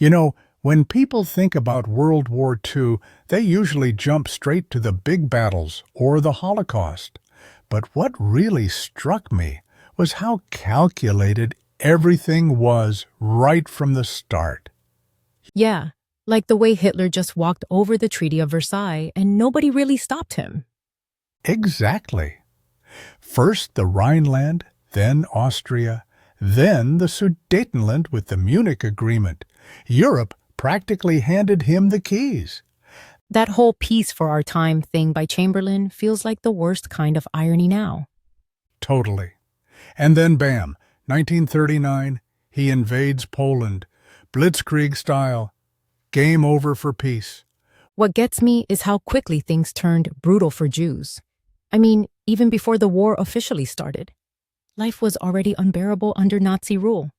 You know, when people think about World War II, they usually jump straight to the big battles or the Holocaust. But what really struck me was how calculated everything was right from the start. Yeah, like the way Hitler just walked over the Treaty of Versailles and nobody really stopped him. Exactly. First the Rhineland, then Austria, then the Sudetenland with the Munich Agreement. Europe practically handed him the keys. That whole peace for our time thing by Chamberlain feels like the worst kind of irony now. Totally. And then bam, 1939, he invades Poland, blitzkrieg style. Game over for peace. What gets me is how quickly things turned brutal for Jews. I mean, even before the war officially started. Life was already unbearable under Nazi rule.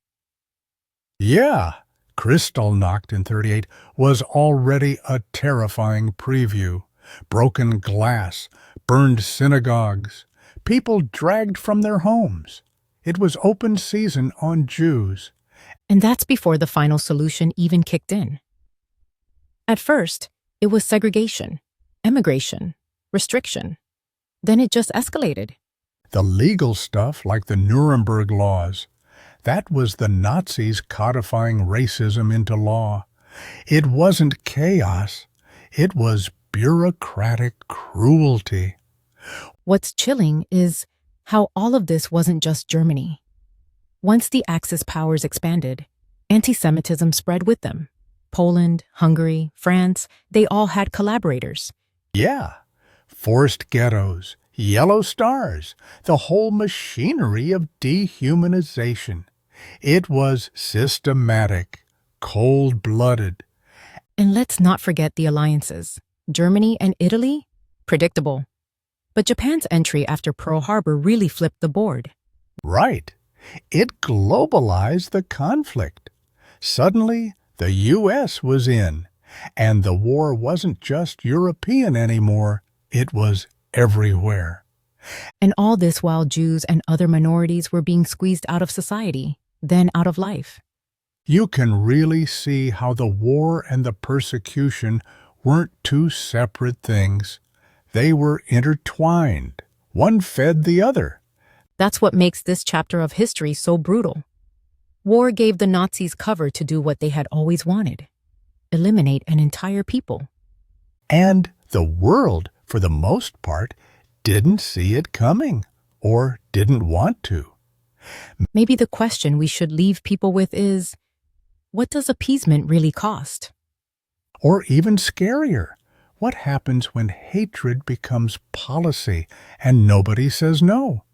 Yeah, Kristallnacht in 38 was already a terrifying preview. Broken glass, burned synagogues, people dragged from their homes. It was open season on Jews. And that's before the final solution even kicked in. At first, it was segregation, emigration, restriction. Then it just escalated. The legal stuff, like the Nuremberg laws, that was the Nazis codifying racism into law. It wasn't chaos, it was bureaucratic cruelty. What's chilling is how all of this wasn't just Germany. Once the Axis powers expanded, anti-Semitism spread with them. Poland, Hungary, France, they all had collaborators. Yeah, forced ghettos, yellow stars, the whole machinery of dehumanization. It was systematic, cold-blooded. And let's not forget the alliances. Germany and Italy? Predictable. But Japan's entry after Pearl Harbor really flipped the board. Right. It globalized the conflict. Suddenly, the U.S. was in, and the war wasn't just European anymore, it was everywhere. And all this while Jews and other minorities were being squeezed out of society, then out of life. You can really see how the war and the persecution weren't two separate things. They were intertwined. One fed the other. That's what makes this chapter of history so brutal. War gave the Nazis cover to do what they had always wanted: eliminate an entire people. And the world, for the most part, didn't see it coming, or didn't want to. Maybe the question we should leave people with is, what does appeasement really cost? Or even scarier, what happens when hatred becomes policy and nobody says no?